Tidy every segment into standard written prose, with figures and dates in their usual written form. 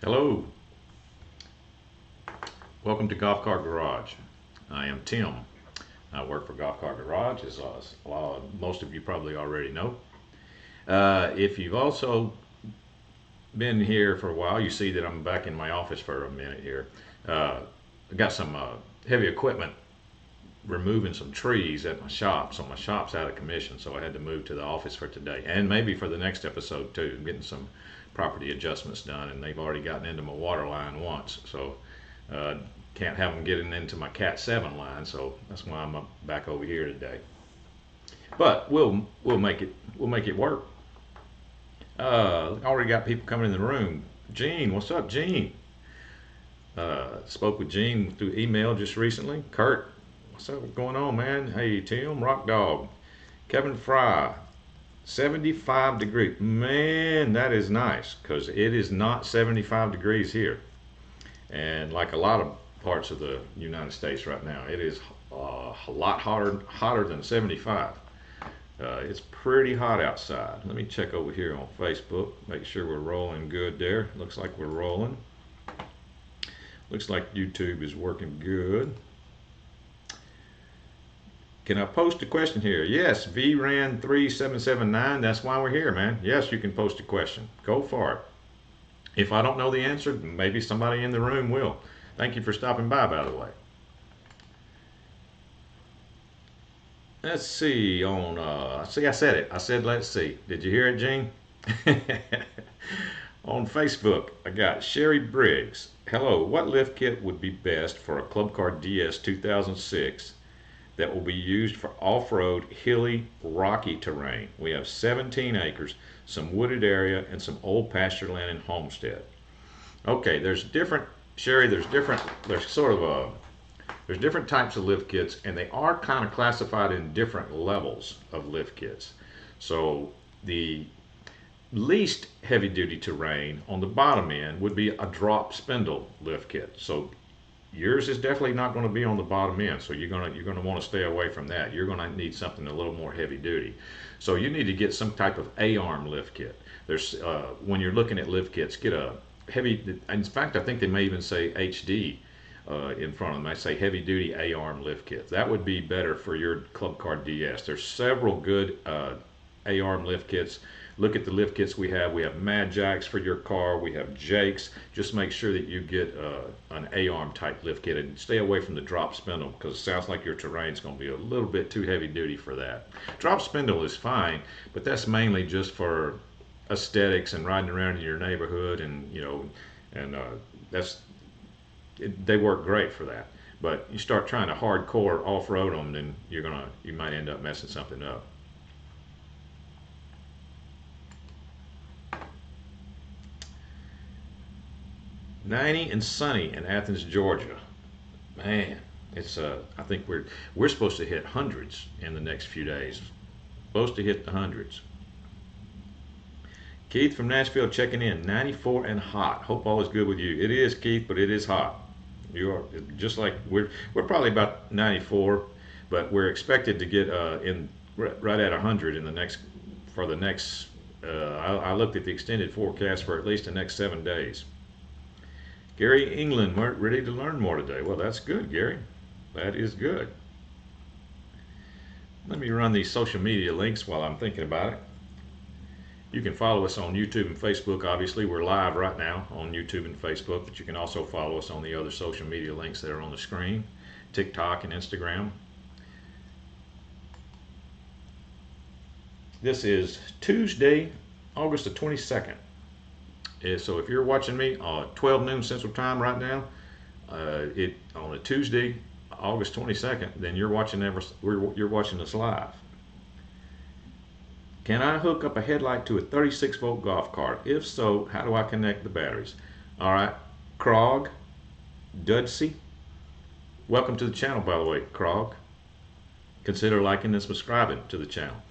Hello, welcome to Golf Cart Garage. I am Tim. I work for Golf Cart Garage, as most of you probably already know. If you've also been here for a while, you see that I'm back in my office for a minute here. I got some heavy equipment removing some trees at my shop, so my shop's out of commission, so I had to move to the office for today and maybe for the next episode too. I'm getting some property adjustments done, and they've already gotten into my water line once, so can't have them getting into my Cat 7 line, so that's why I'm back over here today. But we'll make it work. Already got people coming in the room. Gene, what's up, Gene? Spoke with Gene through email just recently. Kurt, what's up going on, man? Hey, Tim, Rock Dog, Kevin Fry, 75 degrees. Man, that is nice, because it is not 75 degrees here. And like a lot of parts of the United States right now, it is a lot hotter than 75. It's pretty hot outside. Let me check over here on Facebook, make sure we're rolling good there. Looks like we're rolling. Looks like YouTube is working good. Can I post a question here? Yes, VRAN3779, that's why we're here, man. Yes, you can post a question. Go for it. If I don't know the answer, maybe somebody in the room will. Thank you for stopping by the way. Let's see on, see, I said it. I said, let's see. Did you hear it, Gene? On Facebook, I got Sherry Briggs. Hello, what lift kit would be best for a Club Car DS 2006 that will be used for off-road, hilly, rocky terrain? We have 17 acres, some wooded area, and some old pasture land and homestead. Okay, there's different, Sherry, there's different types of lift kits, and they are kind of classified in different levels of lift kits. So the least heavy duty terrain on the bottom end would be a drop spindle lift kit. So yours is definitely not going to be on the bottom end, so you're going to want to stay away from that. You're going to need something a little more heavy duty. So you need to get some type of A-arm lift kit. There's when you're looking at lift kits, get a heavy, in fact I think they may even say HD in front of them. I say heavy duty A-arm lift kit. That would be better for your Club Car DS. There's several good A-arm lift kits. Look at the lift kits we have. We have Mad Jacks for your car. We have Jakes. Just make sure that you get an A-arm type lift kit and stay away from the drop spindle, because it sounds like your terrain is going to be a little bit too heavy duty for that. Drop spindle is fine, but that's mainly just for aesthetics and riding around in your neighborhood, and they work great for that. But you start trying to hardcore off-road them, then you might end up messing something up. '90 and sunny in Athens, Georgia. Man, it's I think we're supposed to hit hundreds in the next few days. Supposed to hit the hundreds. Keith from Nashville checking in. 94 and hot. Hope all is good with you. It is, Keith, but it is hot. You are just like we're probably about 94, but we're expected to get in right at 100 in the next I looked at the extended forecast for at least the next 7 days. Gary England, we're ready to learn more today. Well, that's good, Gary. That is good. Let me run these social media links while I'm thinking about it. You can follow us on YouTube and Facebook. Obviously, we're live right now on YouTube and Facebook, but you can also follow us on the other social media links that are on the screen, TikTok and Instagram. This is Tuesday, August the 22nd. So if you're watching me 12 noon Central Time right now, on a Tuesday, August 22nd, then you're watching us live. Can I hook up a headlight to a 36 volt golf cart? If so, how do I connect the batteries? All right, 𝗏𝘂𝗲𝗀𝘃. Welcome to the channel, by the way, 𝗏𝘂𝗲𝗀𝗃. Consider liking and subscribing to the channel.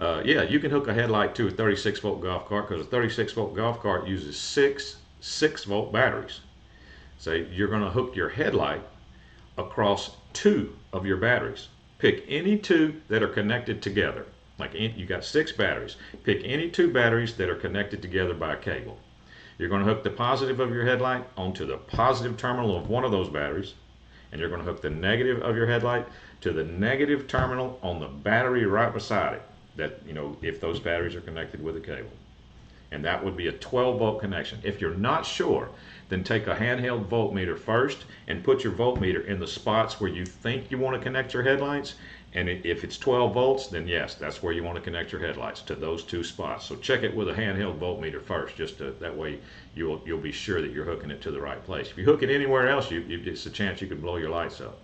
Yeah, you can hook a headlight to a 36 volt golf cart, because a 36 volt golf cart uses six 6-volt batteries. So you're going to hook your headlight across 2 of your batteries. Pick any 2 that are connected together. Like you got 6 batteries. Pick any 2 batteries that are connected together by a cable. You're going to hook the positive of your headlight onto the positive terminal of one of those batteries, and you're going to hook the negative of your headlight to the negative terminal on the battery right beside it. That, you know, if those batteries are connected with a cable. And that would be a 12-volt connection. If you're not sure, then take a handheld voltmeter first and put your voltmeter in the spots where you think you want to connect your headlights. And if it's 12 volts, then yes, that's where you want to connect your headlights, to those two spots. So check it with a handheld voltmeter first, just to, that way you'll be sure that you're hooking it to the right place. If you hook it anywhere else, it's a chance you could blow your lights up.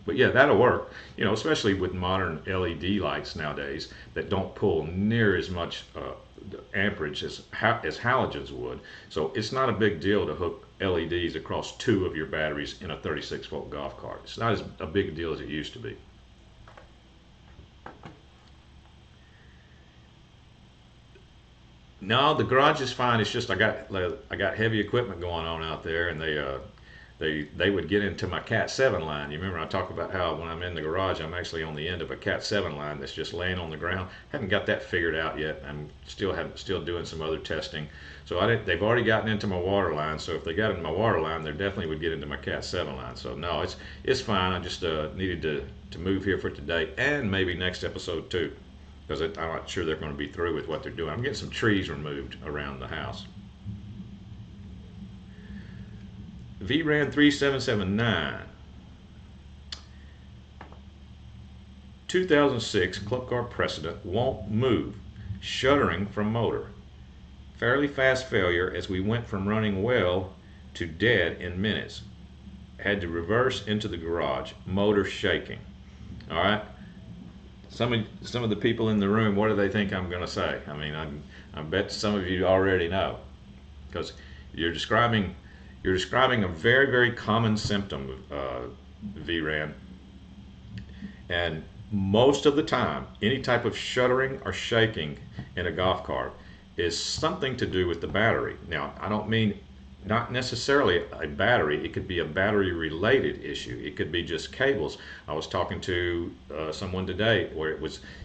But yeah, that'll work, you know, especially with modern LED lights nowadays that don't pull near as much amperage as halogens would. So it's not a big deal to hook LEDs across two of your batteries in a 36-volt golf cart. It's not as a big deal as it used to be. No, the garage is fine. It's just I got heavy equipment going on out there, and they would get into my Cat 7 line. You remember I talked about how when I'm in the garage, I'm actually on the end of a Cat 7 line that's just laying on the ground. Haven't got that figured out yet. I'm still doing some other testing. So they've already gotten into my water line. So if they got into my water line, they definitely would get into my Cat 7 line. So no, it's fine. I just needed to move here for today and maybe next episode too, because I'm not sure they're going to be through with what they're doing. I'm getting some trees removed around the house. VRAN 3779, 2006 Club Car Precedent won't move, shuddering from motor. Fairly fast failure as we went from running well to dead in minutes. Had to reverse into the garage, motor shaking. All right. Some of the people in the room, what do they think I'm going to say? I mean, I bet some of you already know, because you're describing a very, very common symptom of VRAN. And most of the time, any type of shuddering or shaking in a golf cart is something to do with the battery. Now, I don't mean not necessarily a battery. It could be a battery related issue. It could be just cables. I was talking to someone today where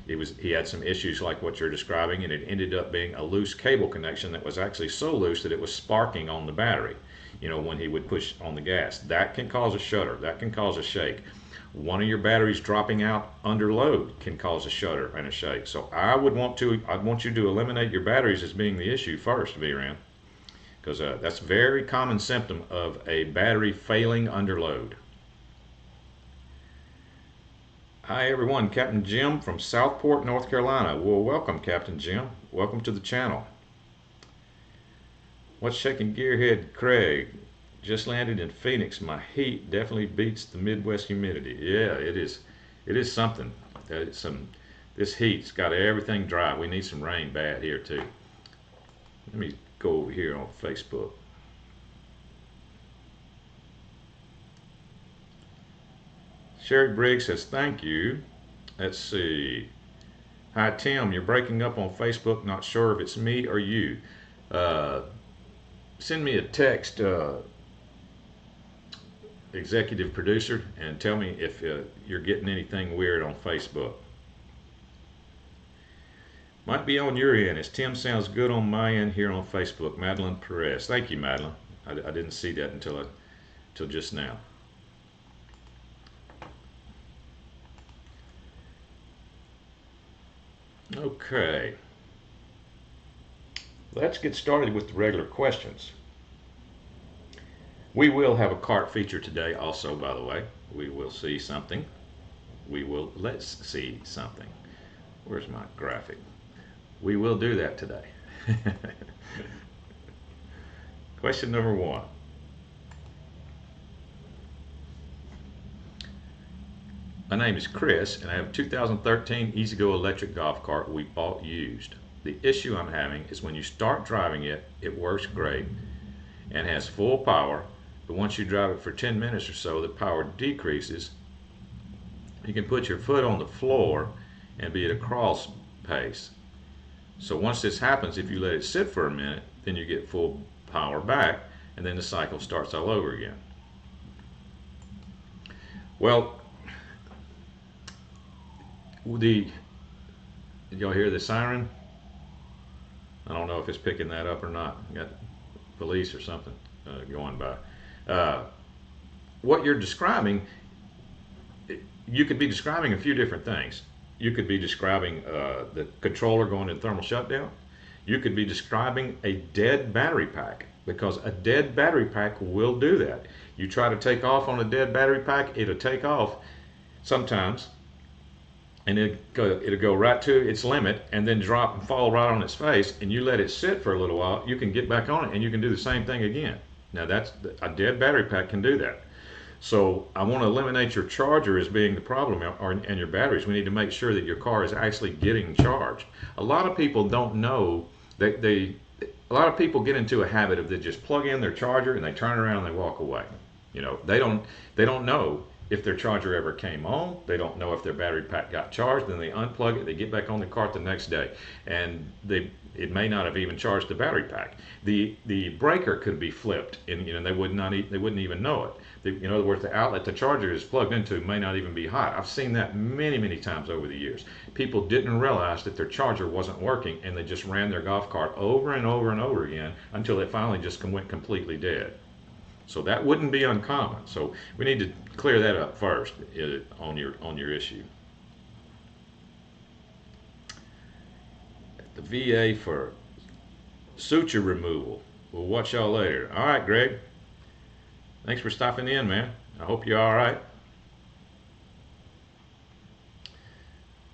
he had some issues like what you're describing, and it ended up being a loose cable connection that was actually so loose that it was sparking on the battery, you know, when he would push on the gas. That can cause a shudder. That can cause a shake. One of your batteries dropping out under load can cause a shudder and a shake. So I'd want you to eliminate your batteries as being the issue first, VRAN, because that's a very common symptom of a battery failing under load. Hi everyone, Captain Jim from Southport, North Carolina. Well, welcome, Captain Jim. Welcome to the channel. What's shaking gearhead Craig? Just landed in Phoenix. My heat definitely beats the Midwest humidity. Yeah, it is something. This heat's got everything dry. We need some rain bad here too. Let me go over here on Facebook. Sherry Briggs says thank you. Let's see. Hi Tim, you're breaking up on Facebook. Not sure if it's me or you. Send me a text, executive producer, and tell me if you're getting anything weird on Facebook. Might be on your end, as Tim sounds good on my end here on Facebook. Madeline Perez. Thank you, Madeline. I didn't see that until just now. Okay. Let's get started with the regular questions. We will have a cart feature today also, by the way. We will see something. Let's see something. Where's my graphic? We will do that today. Question number 1. My name is Chris, and I have a 2013 EZGO electric golf cart we bought used. The issue I'm having is when you start driving it, it works great and has full power, but once you drive it for 10 minutes or so, the power decreases. You can put your foot on the floor and be at a cross pace. So once this happens, if you let it sit for a minute, then you get full power back, and then the cycle starts all over again. Well, did y'all hear the siren? I don't know if it's picking that up or not. police or something going by. What you're describing, you could be describing a few different things. You could be describing the controller going in thermal shutdown. You could be describing a dead battery pack, because a dead battery pack will do that. You try to take off on a dead battery pack, it'll take off sometimes, and it'll go right to its limit and then drop and fall right on its face, and you let it sit for a little while, you can get back on it and you can do the same thing again. Now that's a dead battery pack can do that. So I want to eliminate your charger as being the problem, and your batteries. We need to make sure that your car is actually getting charged. A lot of people don't know that a lot of people get into a habit of they just plug in their charger and they turn around and they walk away. You know, they don't know if their charger ever came on. They don't know if their battery pack got charged. Then they unplug it, they get back on the cart the next day, and it may not have even charged the battery pack. The breaker could be flipped, and they wouldn't even know it. In other words, the outlet the charger is plugged into may not even be hot. I've seen that many times over the years. People didn't realize that their charger wasn't working, and they just ran their golf cart over and over and over again until it finally just went completely dead. So that wouldn't be uncommon. So we need to clear that up first on your issue. The VA for suture removal. We'll watch y'all later. All right, Greg. Thanks for stopping in, man. I hope you're all right.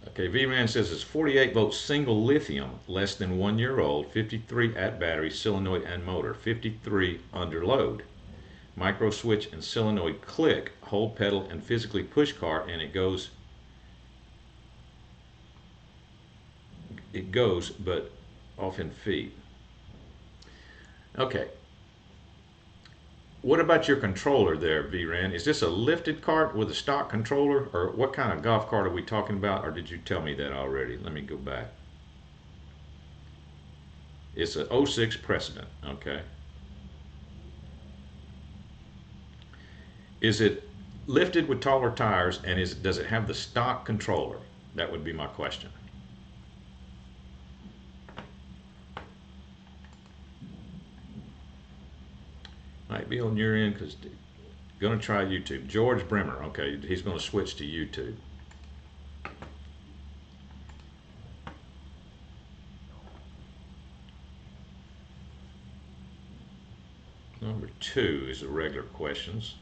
Okay, V-Man says it's 48 volt single lithium, less than 1 year old, 53 at battery, solenoid and motor, 53 under load. Micro switch and solenoid click, hold pedal and physically push car, and it goes but off in feet. Okay. What about your controller there, VRAN? Is this a lifted cart with a stock controller, or what kind of golf cart are we talking about, or did you tell me that already? Let me go back. It's an 06 Precedent, okay. Is it lifted with taller tires, and does it have the stock controller? That would be my question. Might be on your end because going to try YouTube. George Bremer, okay, he's going to switch to YouTube. Number 2 is the regular questions.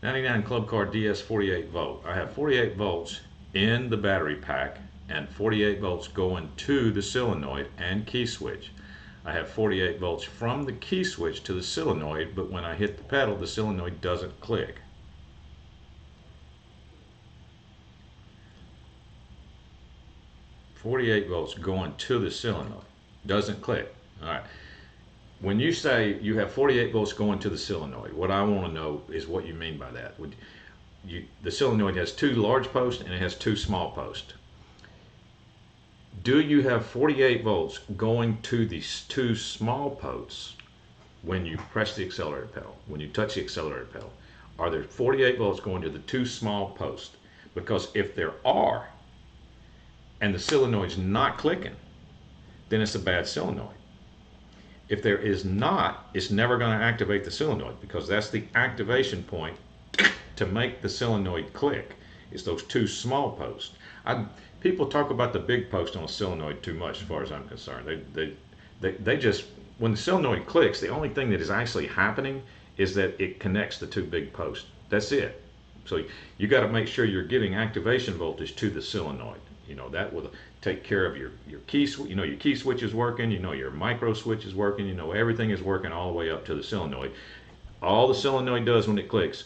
99 Club Car DS 48 volt. I have 48 volts in the battery pack and 48 volts going to the solenoid and key switch. I have 48 volts from the key switch to the solenoid, but when I hit the pedal, the solenoid doesn't click. .48 volts going to the solenoid, doesn't click. All right. When you say you have 48 volts going to the solenoid, what I want to know is what you mean by that. The solenoid has 2 large posts and it has 2 small posts. Do you have 48 volts going to these 2 small posts when you press the accelerator pedal, when you touch the accelerator pedal? Are there 48 volts going to the 2 small posts? Because if there are, and the solenoid's not clicking, then it's a bad solenoid. If there is not, it's never going to activate the solenoid, because that's the activation point to make the solenoid click. It's those 2 small posts. People talk about the big post on a solenoid too much, as far as I'm concerned. They just, when the solenoid clicks, the only thing that is actually happening is that it connects the 2 big posts. That's it. So you got to make sure you're getting activation voltage to the solenoid. That will take care of your key switch. Your key switch is working. Your micro switch is working. Everything is working all the way up to the solenoid. All the solenoid does when it clicks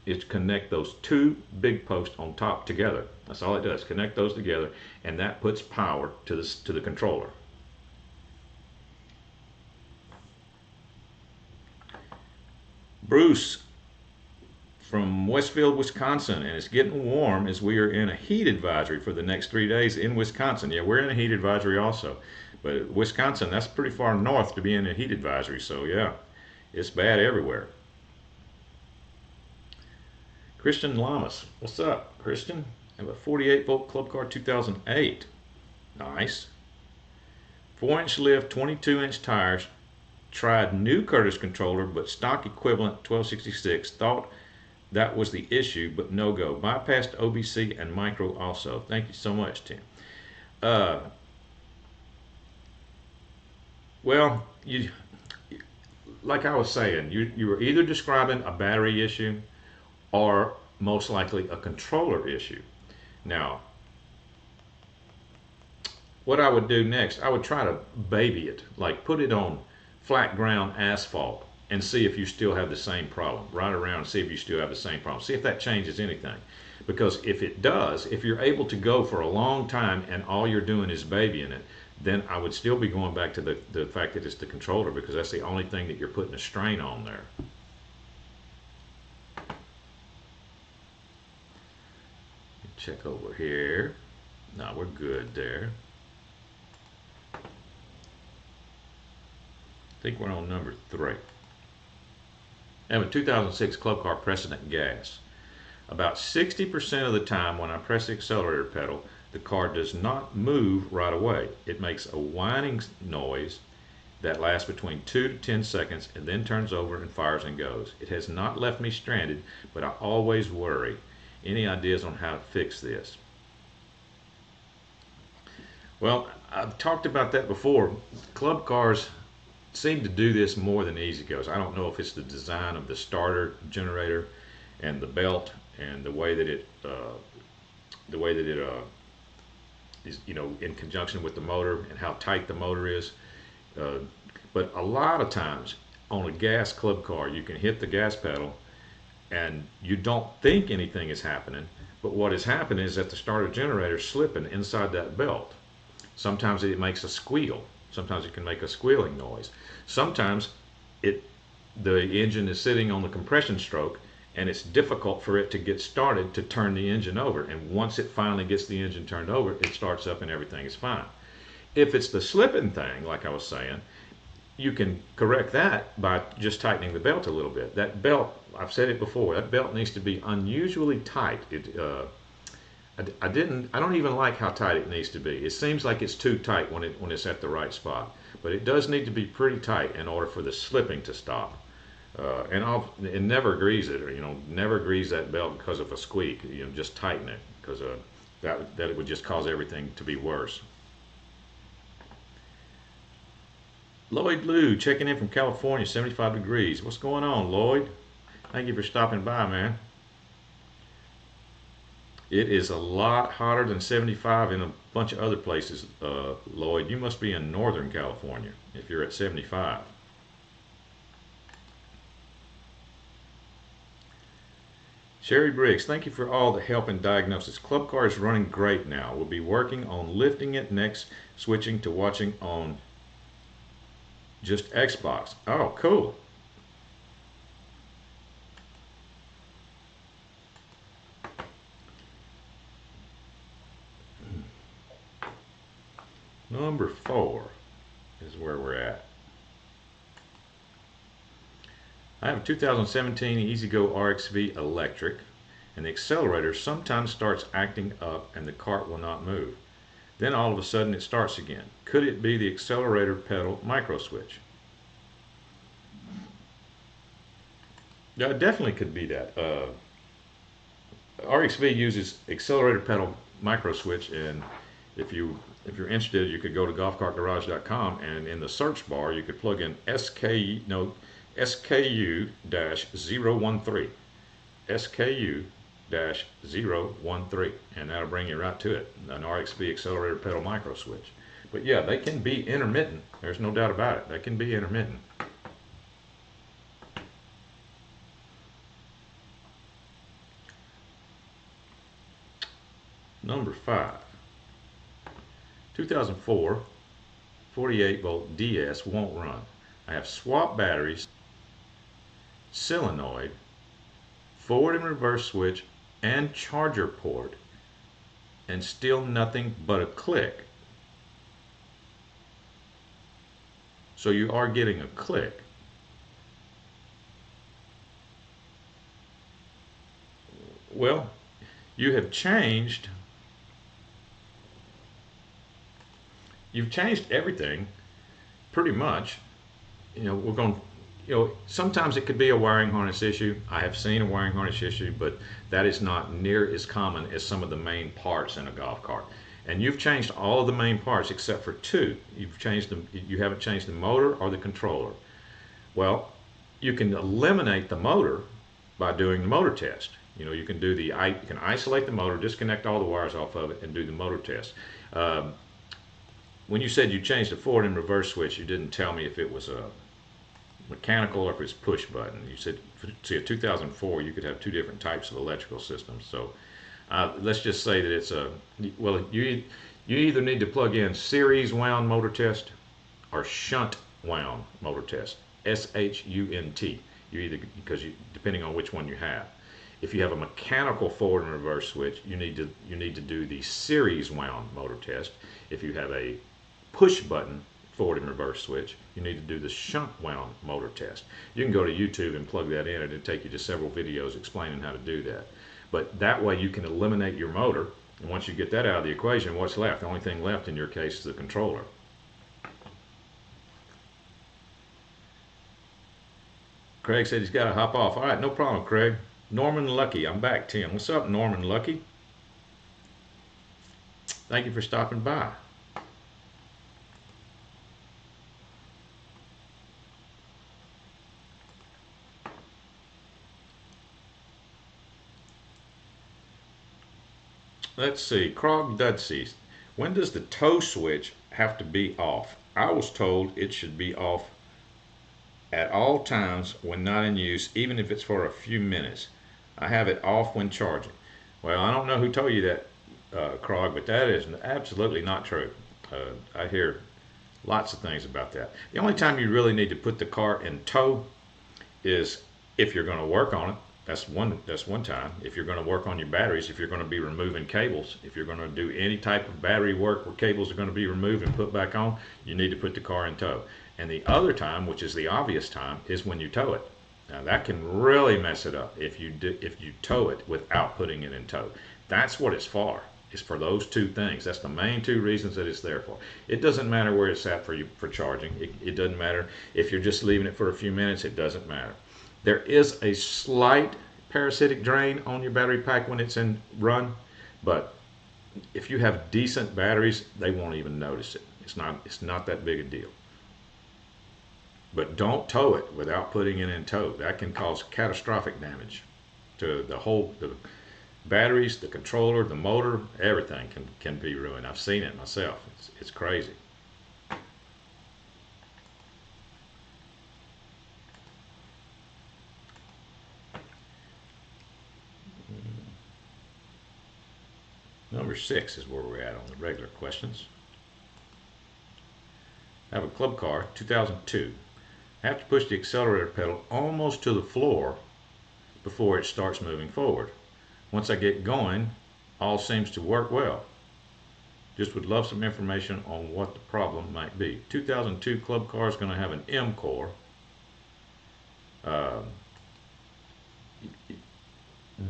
is connect those 2 big posts on top together. That's all it does. Connect those together, and that puts power to the controller. Bruce from Westfield, Wisconsin, and it's getting warm as we are in a heat advisory for the next 3 days in Wisconsin. Yeah, we're in a heat advisory also, but Wisconsin, that's pretty far north to be in a heat advisory, so yeah, it's bad everywhere. Christian Lamas, what's up, Christian? I have a 48 volt Club Car 2008. Nice. 4-inch lift, 22-inch tires. Tried new Curtis controller, but stock equivalent 1266. Thought that was the issue, but no go. Bypassed OBC and micro also. Thank you so much, Tim. Well, like I was saying, you were either describing a battery issue or most likely a controller issue. Now, what I would do next, I would try to baby it, like put it on flat ground asphalt and see if you still have the same problem. Ride around and see if you still have the same problem. See if that changes anything. Because if it does, if you're able to go for a long time and all you're doing is babying it, then I would still be going back to the fact that it's the controller, because that's the only thing that you're putting a strain on there. Check over here. No, we're good there. I think we're on number 3. I have a 2006 Club Car Precedent gas. About 60% of the time when I press the accelerator pedal, the car does not move right away. It makes a whining noise that lasts between 2 to 10 seconds and then turns over and fires and goes. It has not left me stranded, but I always worry. Any ideas on how to fix this? Well, I've talked about that before. Club cars seem to do this more than EZGOs. I don't know if it's the design of the starter generator and the belt and the way that it is, you know, in conjunction with the motor and how tight the motor is. But a lot of times on a gas club car, you can hit the gas pedal and you don't think anything is happening, but what is happening is that the starter generator is slipping inside that belt. Sometimes it makes a squeal. Sometimes it can make a squealing noise. Sometimes the engine is sitting on the compression stroke and it's difficult for it to get started to turn the engine over. And once it finally gets the engine turned over, it starts up and everything is fine. If it's the slipping thing, like I was saying, you can correct that by just tightening the belt a little bit. That belt, I've said it before, that belt needs to be unusually tight. I don't even like how tight it needs to be. It seems like it's too tight when it's at the right spot, but it does need to be pretty tight in order for the slipping to stop. And never grease it, or never grease that belt because of a squeak. Just tighten it, because that it would just cause everything to be worse. Lloyd Lou checking in from California, 75 degrees. What's going on, Lloyd? Thank you for stopping by, man. It is a lot hotter than 75 in a bunch of other places, Lloyd. You must be in Northern California if you're at 75. Sherry Briggs, thank you for all the help in diagnosis. Club car is running great now. We'll be working on lifting it next, switching to watching on just Xbox. Oh, cool. Number 4 is where we're at. I have a 2017 EZGO RXV Electric, and the accelerator sometimes starts acting up and the cart will not move. Then all of a sudden it starts again. Could it be the accelerator pedal micro switch? Yeah, it definitely could be that. RXV uses accelerator pedal micro switch, and if you're interested, you could go to golfcartgarage.com, and in the search bar you could plug in SKU-013, SKU-013, and that'll bring you right to it, an RXV accelerator pedal micro switch. But yeah, they can be intermittent. There's no doubt about it. They can be intermittent. Number 5, 2004 48-volt DS won't run. I have swapped batteries, solenoid, forward and reverse switch, and charger port, and still nothing but a click. So you are getting a click. Well, you have changed you've changed everything pretty much. We're going, sometimes it could be a wiring harness issue. I have seen a wiring harness issue, but that is not near as common as some of the main parts in a golf cart. And you've changed all of the main parts except for two. You haven't changed the motor or the controller. Well, you can eliminate the motor by doing the motor test. You can isolate the motor, disconnect all the wires off of it, and do the motor test. When you said you changed the forward and reverse switch, you didn't tell me if it was a mechanical or if it's push button. You said, see, a 2004, you could have two different types of electrical systems. So let's just say that it's you either need to plug in series wound motor test or shunt wound motor test, SHUNT. Depending on which one you have. If you have a mechanical forward and reverse switch, you need to do the series wound motor test. If you have a push button forward and reverse switch, you need to do the shunt wound motor test. You can go to YouTube and plug that in, and it'll take you to several videos explaining how to do that. But that way you can eliminate your motor, and once you get that out of the equation, what's left? The only thing left in your case is the controller. Craig said he's got to hop off. All right, no problem, Craig. Norman Lucky, I'm back, Tim. What's up, Norman Lucky? Thank you for stopping by. Let's see, 𝗪𝗂𝗲𝗀𝘃. When does the toe switch have to be off? I was told it should be off at all times when not in use, even if it's for a few minutes. I have it off when charging. Well, I don't know who told you that, 𝗪𝗂𝗲, but that is absolutely not true. I hear lots of things about that. The only time you really need to put the car in tow is if you're going to work on it. That's one time. If you're going to work on your batteries, if you're going to be removing cables, if you're going to do any type of battery work where cables are going to be removed and put back on, you need to put the car in tow. And the other time, which is the obvious time, is when you tow it. Now that can really mess it up if you tow it without putting it in tow. That's what it's for. It's for those two things. That's the main two reasons that it's there for. It doesn't matter where it's at for charging. It doesn't matter if you're just leaving it for a few minutes. It doesn't matter. There is a slight parasitic drain on your battery pack when it's in run, but if you have decent batteries, they won't even notice it. It's not that big a deal. But don't tow it without putting it in tow. That can cause catastrophic damage to the batteries, the controller, the motor, everything can be ruined. I've seen it myself. It's crazy. Number 6 is where we're at on the regular questions. I have a club car, 2002. I have to push the accelerator pedal almost to the floor before it starts moving forward. Once I get going, all seems to work well. Just would love some information on what the problem might be. 2002 club car is going to have an M core.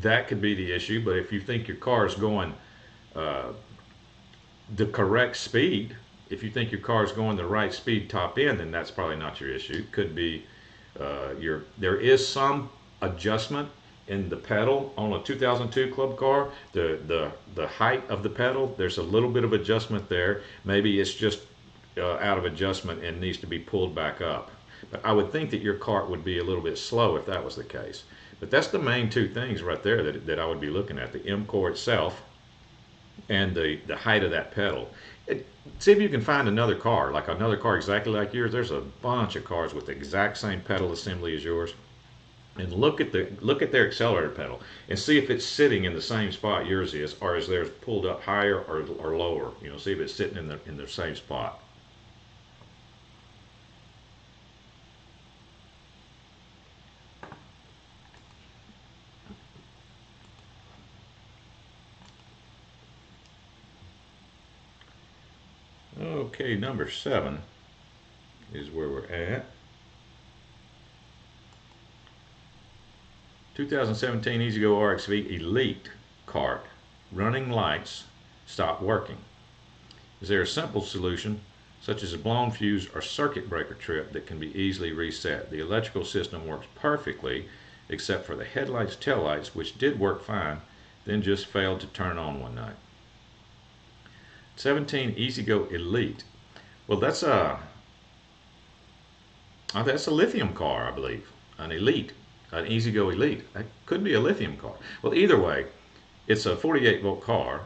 That could be the issue, but if you think your car is going the correct speed, if you think your car is going the right speed top end, then that's probably not your issue. It could be there is some adjustment in the pedal on a 2002 club car. The height of the pedal, there's a little bit of adjustment there. Maybe it's just out of adjustment and needs to be pulled back up. But I would think that your cart would be a little bit slow if that was the case. But that's the main two things right there that I would be looking at: the M core itself and the height of that pedal. See if you can find another car exactly like yours. There's a bunch of cars with the exact same pedal assembly as yours, and look at their accelerator pedal and see if it's sitting in the same spot yours is, or is theirs pulled up higher or lower. See if it's sitting in the same spot. Okay, number 7 is where we're at. 2017 EZGO RXV Elite cart. Running lights stopped working. Is there a simple solution such as a blown fuse or circuit breaker trip that can be easily reset. The electrical system works perfectly except for the headlights, taillights, which did work fine, then just failed to turn on one night. 17 EZGO Elite. Well, that's a lithium car, I believe. An Elite, an EZGO Elite. That could be a lithium car. Well, either way, it's a 48 volt car,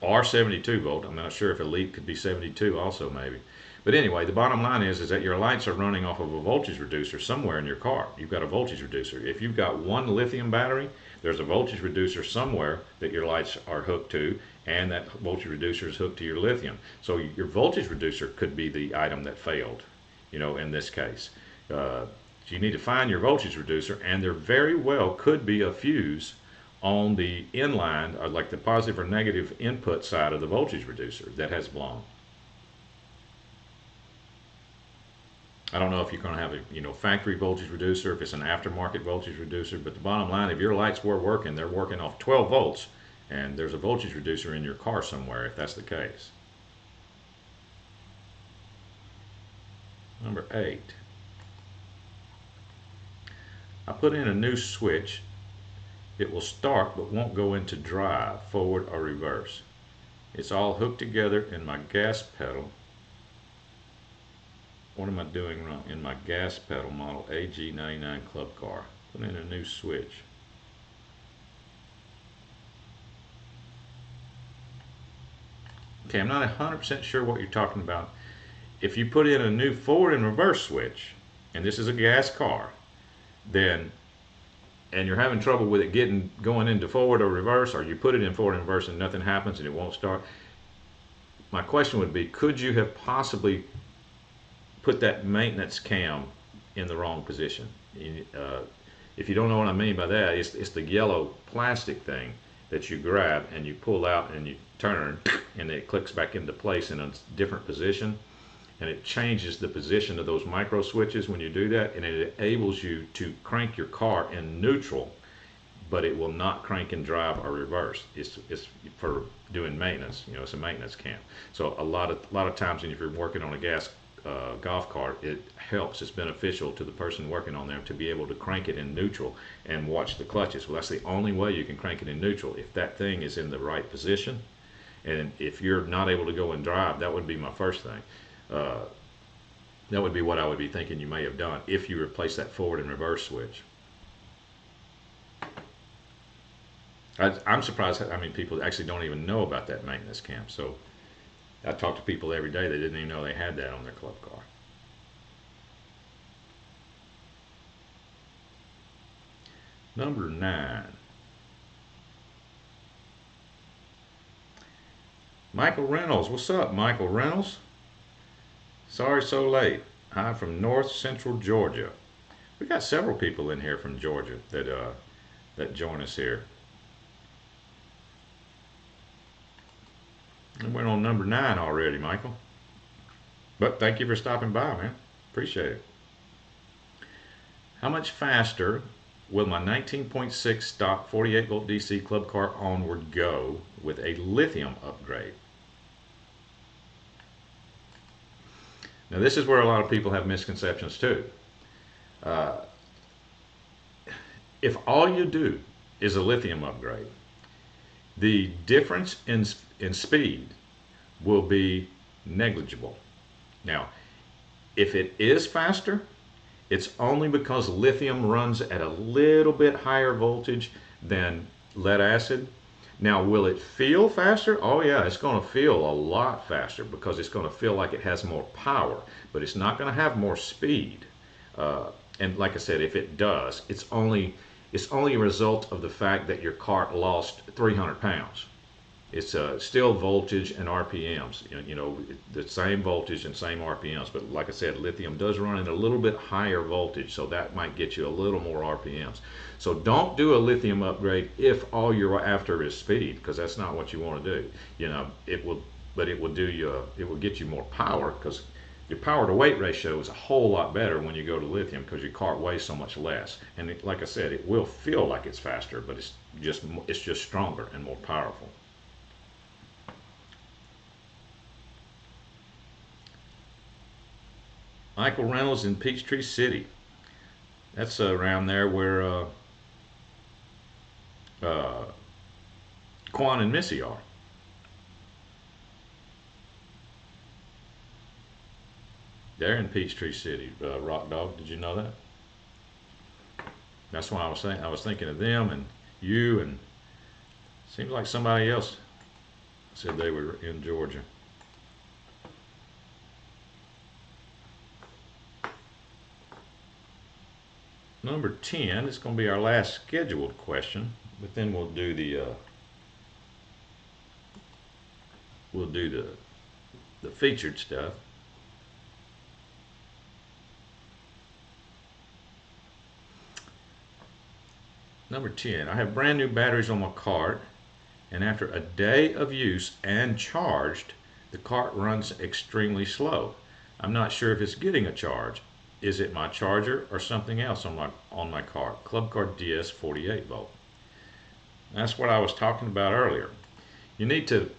or 72 volt. I'm not sure if Elite could be 72 also, maybe. But anyway, the bottom line is that your lights are running off of a voltage reducer somewhere in your car. You've got a voltage reducer. If you've got one lithium battery, there's a voltage reducer somewhere that your lights are hooked to, and that voltage reducer is hooked to your lithium. So your voltage reducer could be the item that failed, in this case. You need to find your voltage reducer, and there very well could be a fuse on the inline, or like the positive or negative input side of the voltage reducer that has blown. I don't know if you're going to have a factory voltage reducer, if it's an aftermarket voltage reducer, but the bottom line, if your lights were working, they're working off 12 volts, and there's a voltage reducer in your car somewhere if that's the case. Number 8. I put in a new switch. It will start but won't go into drive, forward or reverse. It's all hooked together in my gas pedal. What am I doing wrong? In my gas pedal model AG99 Club Car. Put in a new switch. Okay, I'm not 100% sure what you're talking about. If you put in a new forward and reverse switch, and this is a gas car, and you're having trouble with it going into forward or reverse, or you put it in forward and reverse and nothing happens and it won't start, my question would be, could you have possibly put that maintenance cam in the wrong position? If you don't know what I mean by that, it's the yellow plastic thing that you grab and you pull out and you turn, and it clicks back into place in a different position, and it changes the position of those micro switches when you do that, and it enables you to crank your car in neutral, but it will not crank in drive or reverse. It's for doing maintenance. It's a maintenance cam. So a lot of times when you're working on a gas golf cart, it helps. It's beneficial to the person working on them to be able to crank it in neutral and watch the clutches. Well, that's the only way you can crank it in neutral, if that thing is in the right position. And if you're not able to go in drive, that would be my first thing. That would be what I would be thinking you may have done if you replace that forward and reverse switch. I'm surprised how many people actually don't even know about that maintenance cam. So I talk to people every day that didn't even know they had that on their club car. Number 9. Michael Reynolds. What's up, Michael Reynolds? Sorry so late. Hi from North Central Georgia. We got several people in here from Georgia that join us here. We went on number 9 already, Michael. But thank you for stopping by, man. Appreciate it. How much faster will my 19.6 stock 48 volt DC Club Car Onward go with a lithium upgrade? Now this is where a lot of people have misconceptions too. If all you do is a lithium upgrade, the difference in speed will be negligible. Now, if it is faster, it's only because lithium runs at a little bit higher voltage than lead acid. Now, will it feel faster? Oh yeah, it's going to feel a lot faster because it's going to feel like it has more power, but it's not going to have more speed. And like I said, if it does, it's only a result of the fact that your cart lost 300 pounds. It's still voltage and RPMs, the same voltage and same RPMs. But like I said, lithium does run at a little bit higher voltage, so that might get you a little more RPMs. So don't do a lithium upgrade if all you're after is speed, because that's not what you want to do. It will get you more power, because your power to weight ratio is a whole lot better when you go to lithium, because your cart weighs so much less. And like I said, it will feel like it's faster, but it's just stronger and more powerful. Michael Reynolds in Peachtree City. That's around there where Quan and Missy are. They're in Peachtree City. Rock Dog, did you know that? That's why I was saying. I was thinking of them and you, and seems like somebody else said they were in Georgia. Number 10 is going to be our last scheduled question, but then we'll do the featured stuff. Number 10, I have brand new batteries on my cart, and after a day of use and charged, the cart runs extremely slow. I'm not sure if it's getting a charge. Is it my charger or something else on my cart? Club Car DS 48 volt. That's what I was talking about earlier. You need to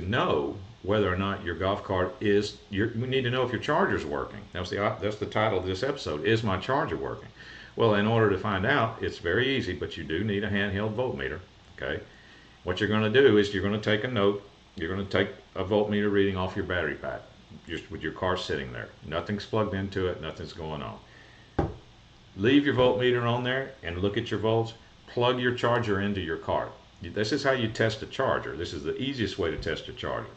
know whether or not your golf cart is. We need to know if your charger is working. That's the title of this episode. Is my charger working? Well, in order to find out, it's very easy, but you do need a handheld voltmeter. Okay. What you're going to do is you're going to take a note. You're going to take a voltmeter reading off your battery pack, just with your car sitting there. Nothing's plugged into it. Nothing's going on. Leave your voltmeter on there and look at your volts. Plug your charger into your cart. This is how you test a charger. This is the easiest way to test a charger.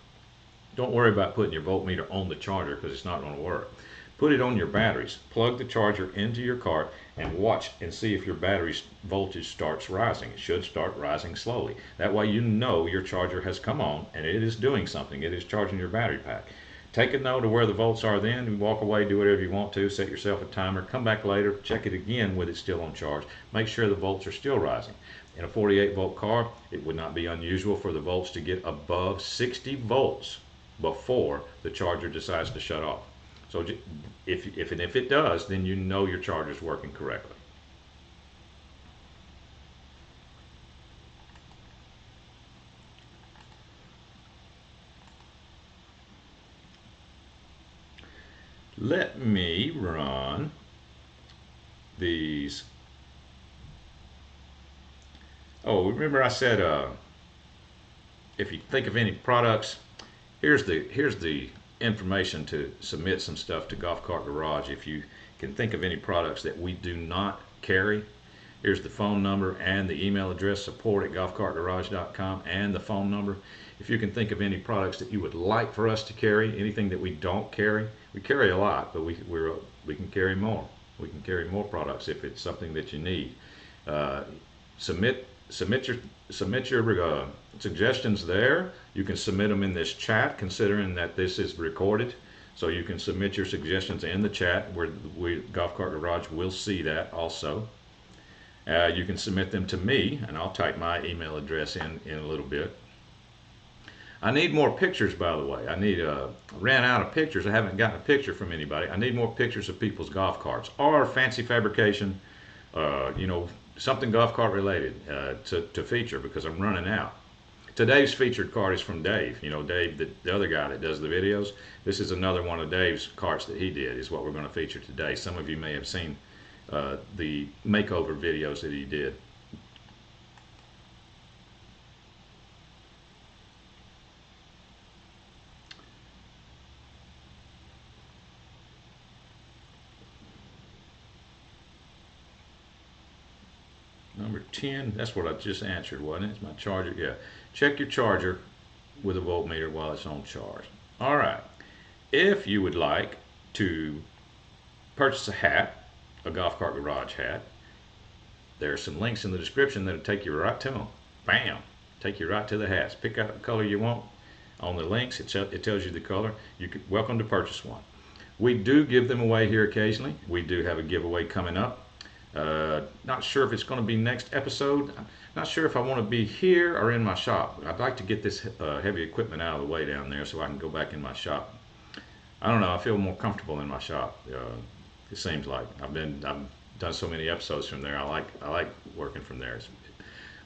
Don't worry about putting your voltmeter on the charger because it's not going to work. Put it on your batteries. Plug the charger into your cart and watch and see if your battery's voltage starts rising. It should start rising slowly. That way you know your charger has come on and it is doing something. It is charging your battery pack. Take a note of where the volts are then, and walk away, do whatever you want to, set yourself a timer, come back later, check it again with it still on charge. Make sure the volts are still rising. In a 48 volt car, it would not be unusual for the volts to get above 60 volts before the charger decides to shut off. So if it does, then you know your charger is working correctly. Let me run these. Oh, remember I said if you think of any products, here's the information to submit some stuff to Golf Cart Garage. If you can think of any products that we do not carry, here's the phone number and the email address, support@golfcartgarage.com, and the phone number. If you can think of any products that you would like for us to carry, anything that we don't carry, we carry a lot, but we can carry more. We can carry more products if it's something that you need. Submit your suggestions there. You can submit them in this chat, considering that this is recorded. So you can submit your suggestions in the chat where Golf Cart Garage will see that also. You can submit them to me, and I'll type my email address in a little bit. I need more pictures, by the way. I ran out of pictures. I haven't gotten a picture from anybody. I need more pictures of people's golf carts or fancy fabrication, something golf cart related to feature, because I'm running out. Today's featured cart is from Dave. Dave, the other guy that does the videos. This is another one of Dave's carts that he did, is what we're going to feature today. Some of you may have seen the makeover videos that he did. Number 10, that's what I just answered, wasn't it? It's my charger. Yeah. Check your charger with a voltmeter while it's on charge. All right. If you would like to purchase a hat, a Golf Cart Garage hat, there are some links in the description that'll take you right to them. Bam! Take you right to the hats. Pick out the color you want. On the links, it tells you the color. Welcome to purchase one. We do give them away here occasionally. We do have a giveaway coming up. Not sure if it's going to be next episode. Not sure if I want to be here or in my shop. I'd like to get this heavy equipment out of the way down there so I can go back in my shop. I don't know. I feel more comfortable in my shop. It seems like I've done so many episodes from there. I like working from there.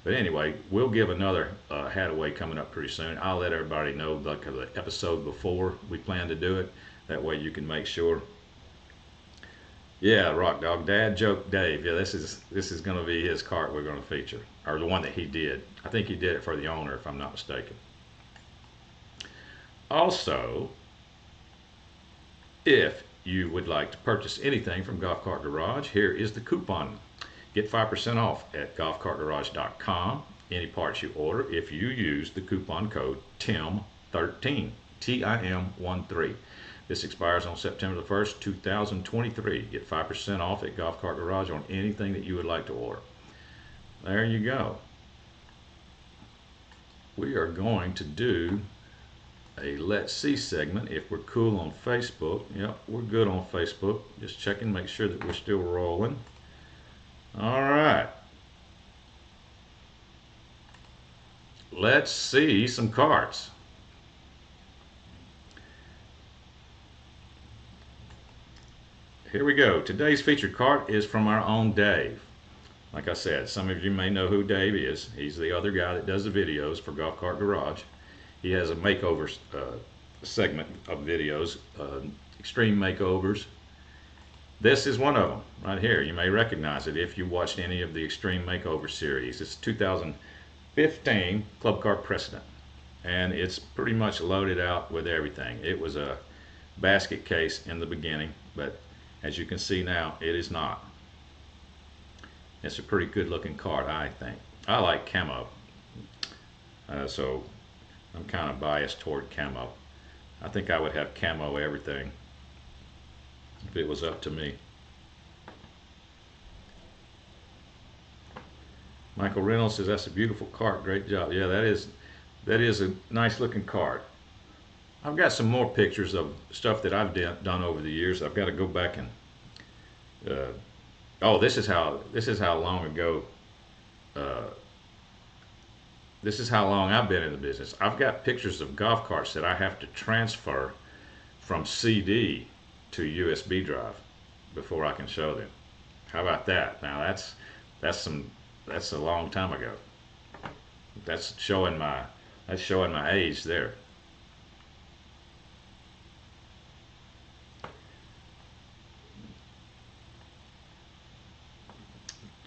But anyway, we'll give another hat away coming up pretty soon. I'll let everybody know, like the episode before we plan to do it. That way you can make sure Yeah, Rock Dog, Dad Joke Dave. Yeah, this is going to be his cart we're going to feature, or the one that he did. I think he did it for the owner, if I'm not mistaken. Also, if you would like to purchase anything from Golf Cart Garage, here is the coupon. Get 5% off at golfcartgarage.com. Any parts you order if you use the coupon code TIM13, TIM13. This expires on September the 1st, 2023. Get 5% off at Golf Cart Garage on anything that you would like to order. There you go. We are going to do a Let's See segment if we're cool on Facebook. Yep, we're good on Facebook. Just checking, make sure that we're still rolling. All right. Let's see some carts. Here we go. Today's featured cart is from our own Dave. Like I said, some of you may know who Dave is. He's the other guy that does the videos for Golf Cart Garage. He has a makeover segment of videos, extreme makeovers. This is one of them right here. You may recognize it if you watched any of the extreme makeover series. It's 2015 Club Car Precedent, and it's pretty much loaded out with everything. It was a basket case in the beginning, but as you can see now, it is not. It's a pretty good looking cart, I think. I like camo, so I'm kind of biased toward camo. I think I would have camo everything if it was up to me. Michael Reynolds says that's a beautiful cart, great job. Yeah, that is a nice looking cart. I've got some more pictures of stuff that I've done over the years. I've got to go back and oh, this is how long ago this is how long I've been in the business. I've got pictures of golf carts that I have to transfer from CD to USB drive before I can show them. How about that? Now that's a long time ago. That's showing my age there.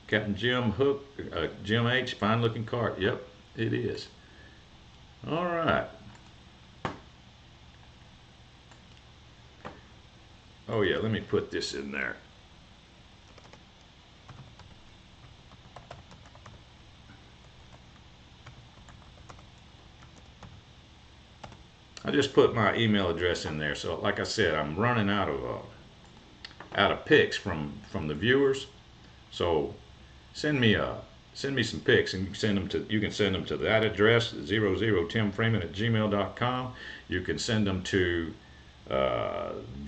Captain Jim Hook, Jim H, fine looking cart. Yep, it is. All right. Oh yeah, let me put this in there. I just put my email address in there. So like I said, I'm running out of pics from the viewers. So send me some pics, and you can send them to that address, 00timfreeman@gmail.com. You can send them to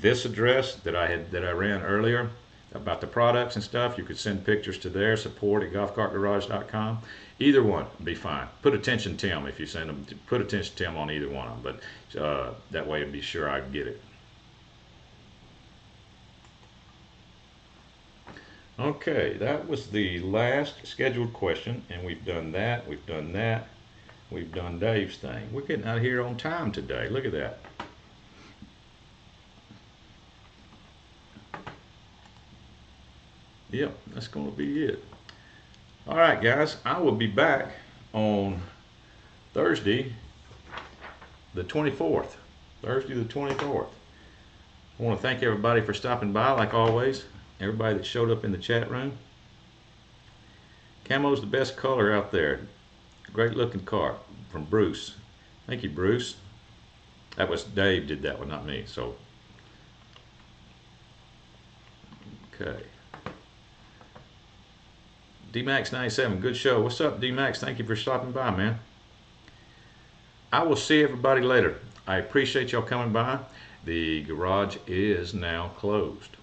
this address that I ran earlier about the products and stuff. You could send pictures to there, support@golfcartgarage.com. Either one would be fine. Put attention Tim if you send them. Put attention Tim on either one of them, but that way it'd be sure I get it. Okay, that was the last scheduled question, and we've done that, we've done that, we've done Dave's thing. We're getting out of here on time today. Look at that. Yep, that's going to be it. All right, guys, I will be back on Thursday the 24th. Thursday the 24th. I want to thank everybody for stopping by, like always. Everybody that showed up in the chat room. Camo's the best color out there. Great looking cart from Bruce. Thank you, Bruce. That was Dave did that one, not me. So, okay. D-Max97, good show. What's up, D-Max? Thank you for stopping by, man. I will see everybody later. I appreciate y'all coming by. The garage is now closed.